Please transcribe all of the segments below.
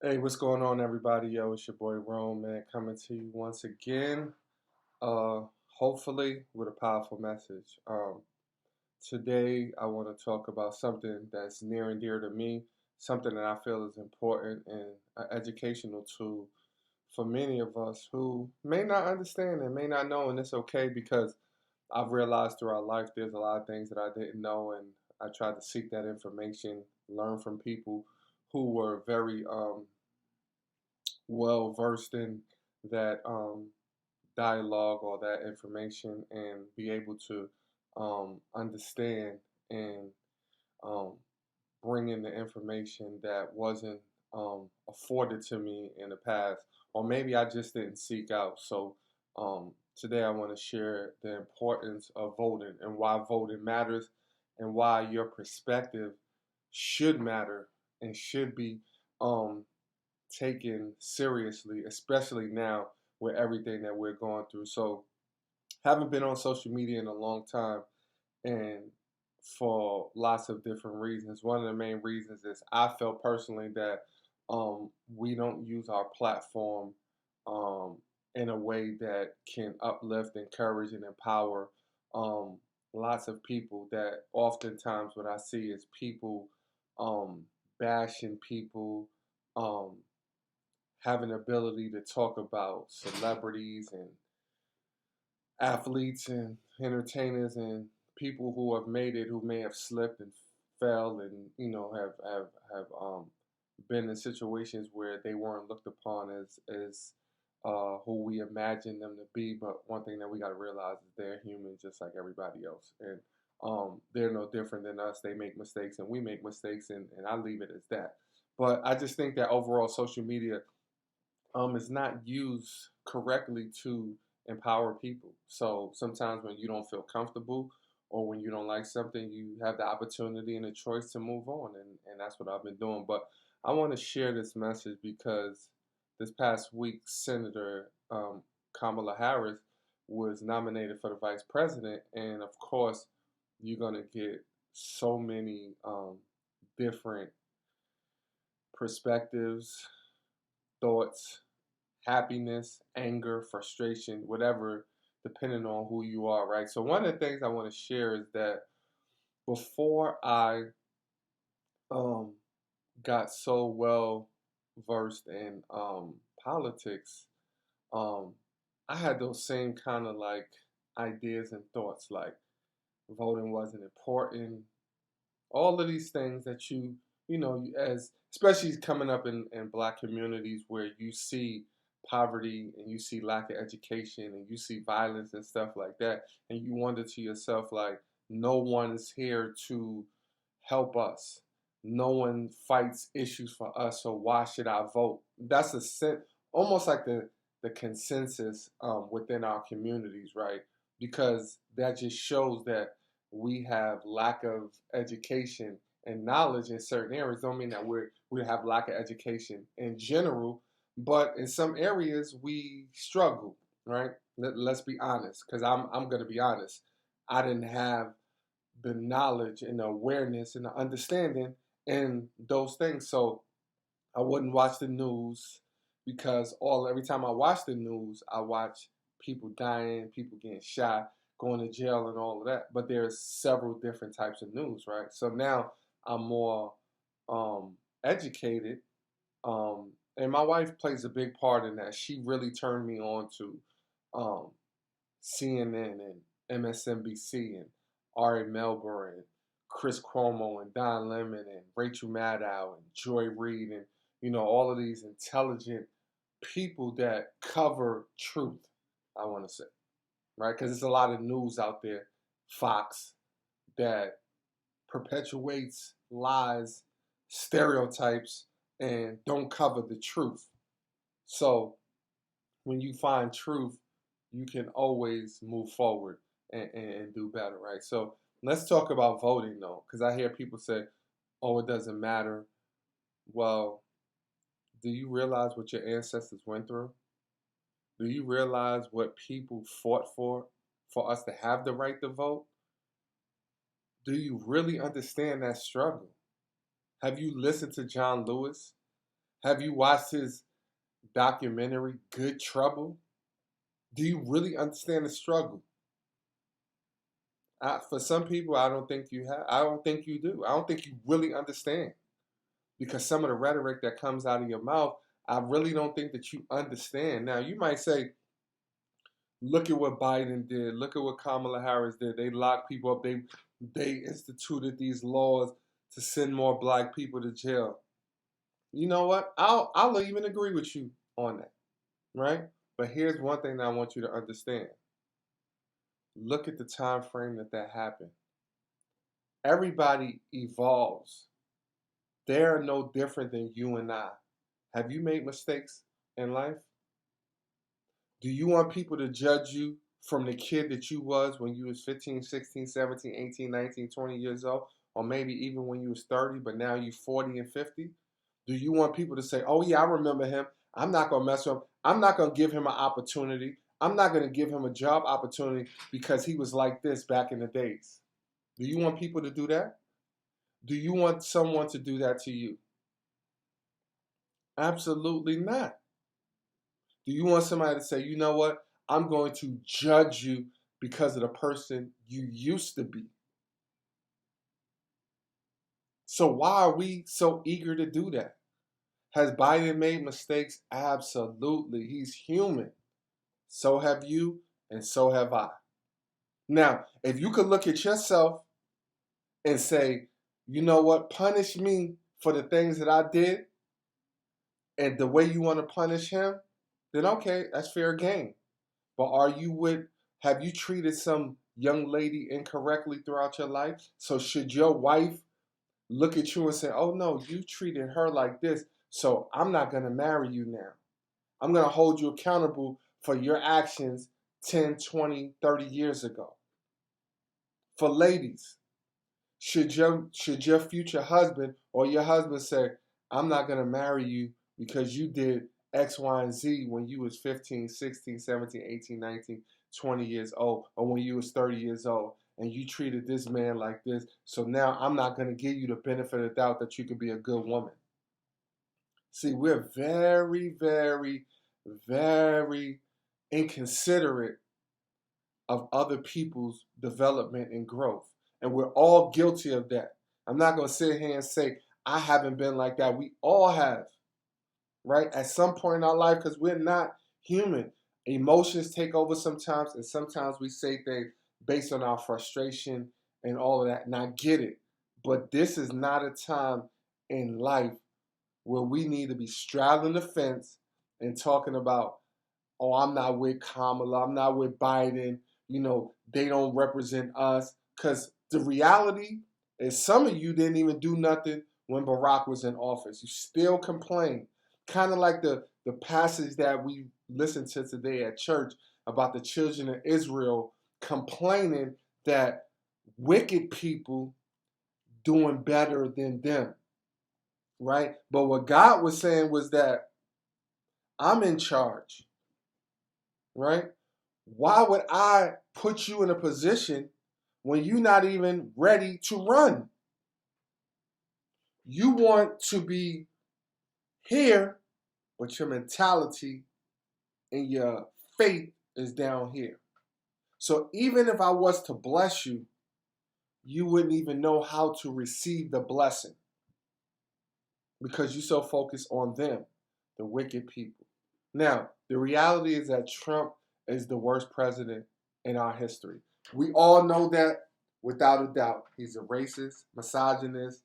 Hey, what's going on, everybody? Yo, it's your boy Rome, man, coming to you once again. Uh, Hopefully with a powerful message. Today, I want to talk about something that's near and dear to me, something that I feel is important and an educational tool for many of us who may not understand and may not know, and it's okay because I've realized throughout life there's a lot of things that I didn't know, and I tried to seek that information, learn from people who were very well versed in that dialogue or that information and be able to understand and um, bring in the information that wasn't afforded to me in the past, or maybe I just didn't seek out. So today I want to share the importance of voting and why voting matters and why your perspective should matter and should be um, taken seriously, especially now with everything that we're going through. So, haven't been on social media in a long time, and for lots of different reasons. One of the main reasons is I felt personally that we don't use our platform um, in a way that can uplift, encourage, and empower um, lots of people. That oftentimes what I see is people bashing people, um, have an ability to talk about celebrities and athletes and entertainers and people who have made it, who may have slipped and fell, and have been in situations where they weren't looked upon as who we imagine them to be. But one thing that we got to realize is they're human just like everybody else, and they're no different than us. They make mistakes and we make mistakes, and I leave it as that. But I just think that overall social media is not used correctly to empower people. So sometimes when you don't feel comfortable or when you don't like something, you have the opportunity and the choice to move on. And that's what I've been doing. But I want to share this message because this past week, Senator Kamala Harris was nominated for the vice president. And of course, you're going to get so many different perspectives, thoughts, happiness, anger, frustration, whatever, depending on who you are, right? So, one of the things I want to share is that before I um, got so well versed in politics, um, I had those same kind of like ideas and thoughts, like voting wasn't important, all of these things that as especially coming up in black communities where you see poverty and you see lack of education and you see violence and stuff like that, and you wonder to yourself, like, no one is here to help us, no one fights issues for us, so why should I vote? That's almost like the consensus within our communities, right? Because that just shows that we have lack of education and knowledge in certain areas. Don't mean that we have lack of education in general, but in some areas we struggle, right? Let's be honest, because I'm going to be honest. I didn't have the knowledge and the awareness and the understanding in those things, so I wouldn't watch the news because all every time I watch the news, I watch people dying, people getting shot, going to jail, and all of that. But there's several different types of news, right? So now I'm more educated, and my wife plays a big part in that. She really turned me on to um, CNN and MSNBC and Ari Melber and Chris Cuomo and Don Lemon and Rachel Maddow and Joy Reid and all of these intelligent people that cover truth. I want to say, right, because there's a lot of news out there, Fox, that perpetuates lies, stereotypes, and don't cover the truth. So when you find truth, you can always move forward and do better, right? So let's talk about voting though, because I hear people say, oh, it doesn't matter. Well, do you realize what your ancestors went through? Do you realize what people fought for us to have the right to vote? Do you really understand that struggle? Have you listened to John Lewis? Have you watched his documentary, Good Trouble? Do you really understand the struggle? For some people, I don't think you have. I don't think you do. I don't think you really understand because some of the rhetoric that comes out of your mouth, I really don't think that you understand. Now, you might say, look at what Biden did. Look at what Kamala Harris did. They locked people up. They instituted these laws to send more black people to jail. You know what? I'll even agree with you on that, right? But here's one thing that I want you to understand. Look at the time frame that happened. Everybody evolves. They're no different than you and I. Have you made mistakes in life? Do you want people to judge you from the kid that you was when you was 15, 16, 17, 18, 19, 20 years old? Or maybe even when you was 30, but now you 40 and 50? Do you want people to say, oh yeah, I remember him. I'm not going to mess with him. I'm not going to give him an opportunity. I'm not going to give him a job opportunity because he was like this back in the days. Do you want people to do that? Do you want someone to do that to you? Absolutely not. Do you want somebody to say, you know what? I'm going to judge you because of the person you used to be. So why are we so eager to do that? Has Biden made mistakes? Absolutely. He's human. So have you, and so have I. Now, if you could look at yourself and say, you know what, punish me for the things that I did and the way you want to punish him, then okay, that's fair game. But have you treated some young lady incorrectly throughout your life? So should your wife look at you and say, oh no, you treated her like this, so I'm not going to marry you now. I'm going to hold you accountable for your actions 10, 20, 30 years ago. For ladies, should your future husband or your husband say, I'm not going to marry you because you did X, Y, and Z when you was 15, 16, 17, 18, 19, 20 years old, or when you was 30 years old, and you treated this man like this, so now I'm not going to give you the benefit of the doubt that you could be a good woman. See, we're very, very, very inconsiderate of other people's development and growth. And we're all guilty of that. I'm not going to sit here and say, I haven't been like that. We all have, right? At some point in our life, because we're not human. Emotions take over sometimes, and sometimes we say things based on our frustration and all of that. And I get it. But this is not a time in life where we need to be straddling the fence and talking about, oh, I'm not with Kamala, I'm not with Biden, they don't represent us. Because the reality is some of you didn't even do nothing when Barack was in office. You still complain. Kind of like the passage that we listened to today at church about the children of Israel complaining that wicked people doing better than them, right? But what God was saying was that I'm in charge, right? Why would I put you in a position when you're not even ready to run? You want to be here, but your mentality and your faith is down here. So even if I was to bless you, you wouldn't even know how to receive the blessing because you're so focused on them, the wicked people. Now, the reality is that Trump is the worst president in our history. We all know that without a doubt. He's a racist, misogynist,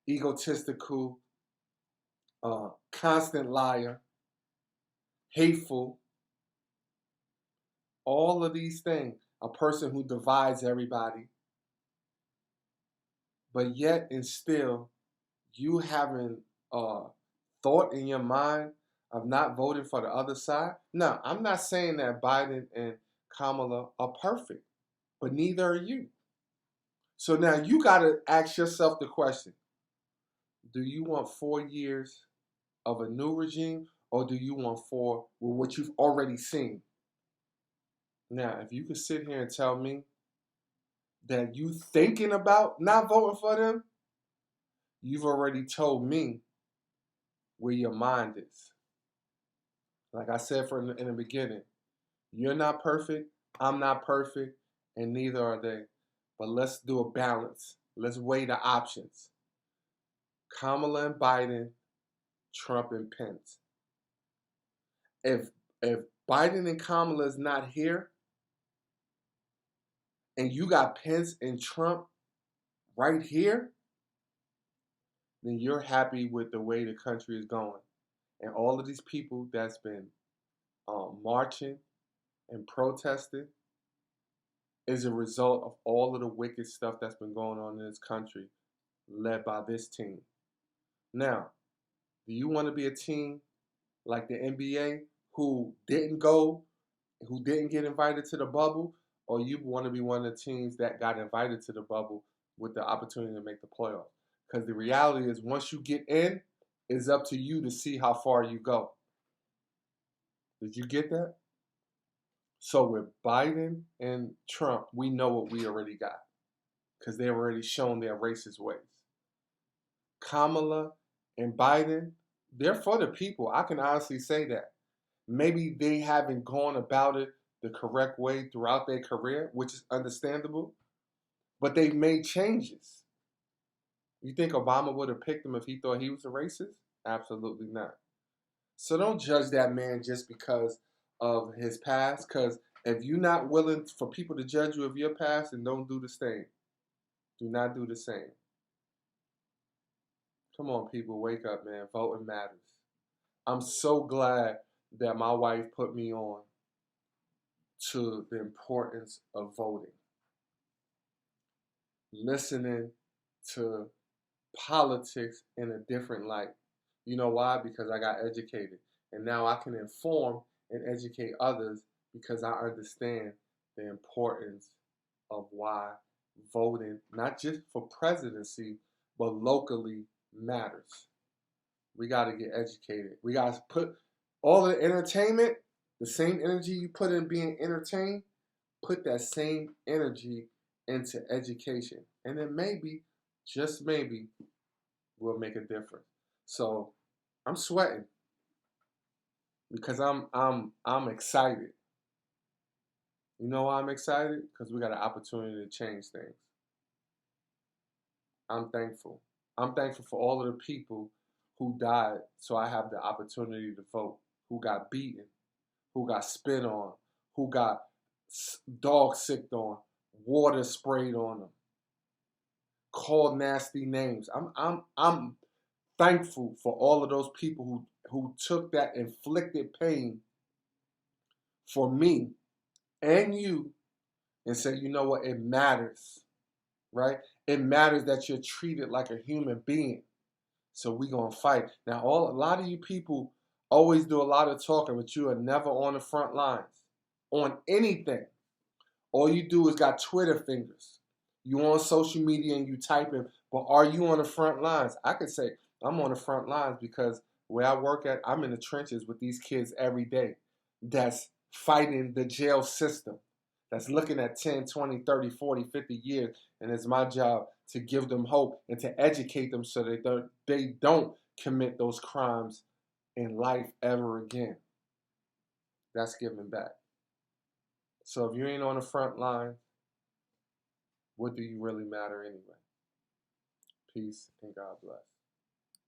egotistical, constant liar, hateful, all of these things. A person who divides everybody. But yet and still, you haven't thought in your mind of not voting for the other side. Now, I'm not saying that Biden and Kamala are perfect, but neither are you. So now you got to ask yourself the question, do you want 4 years of a new regime or do you want four with what you've already seen? Now, if you could sit here and tell me that you thinking about not voting for them, you've already told me where your mind is. Like I said in the beginning, you're not perfect, I'm not perfect, and neither are they. But let's do a balance. Let's weigh the options. Kamala and Biden, Trump and Pence. If if Biden and Kamala is not here, and you got Pence and Trump right here, then you're happy with the way the country is going. And all of these people that's been marching and protesting is a result of all of the wicked stuff that's been going on in this country, led by this team. Now, do you want to be a team like the NBA who didn't go, who didn't get invited to the bubble, or you want to be one of the teams that got invited to the bubble with the opportunity to make the playoffs? Because the reality is, once you get in, it's up to you to see how far you go. Did you get that? So with Biden and Trump, we know what we already got because they've already shown their racist ways. Kamala and Biden, they're for the people. I can honestly say that. Maybe they haven't gone about it the correct way throughout their career, which is understandable, but they've made changes. You think Obama would have picked him if he thought he was a racist? Absolutely not. So don't judge that man just because of his past, because if you're not willing for people to judge you of your past, then don't do the same. Do not do the same. Come on, people, wake up, man. Voting matters. I'm so glad that my wife put me on to the importance of voting. Listening to politics in a different light. You know why? Because I got educated. And now I can inform and educate others because I understand the importance of why voting, not just for presidency, but locally matters. We got to get educated. We got to put all the entertainment, the same energy you put in being entertained, put that same energy into education. And then maybe, just maybe, will make a difference. So I'm sweating because I'm excited. You know why I'm excited? Because we got an opportunity to change things. I'm thankful. I'm thankful for all of the people who died so I have the opportunity to vote, who got beaten, who got spit on, who got dog sicked on, water sprayed on them, called nasty names. I'm thankful for all of those people who took that inflicted pain for me and you and said, you know what, it matters, right? It matters that you're treated like a human being. So we gonna fight. Now, a lot of you people always do a lot of talking, but you are never on the front lines on anything. All you do is got Twitter fingers. You on social media and you typing, but are you on the front lines? I could say I'm on the front lines because where I work at, I'm in the trenches with these kids every day that's fighting the jail system, that's looking at 10, 20, 30, 40, 50 years. And it's my job to give them hope and to educate them so that they don't commit those crimes in life ever again. That's giving back. So if you ain't on the front line, what do you really matter anyway? Peace and God bless.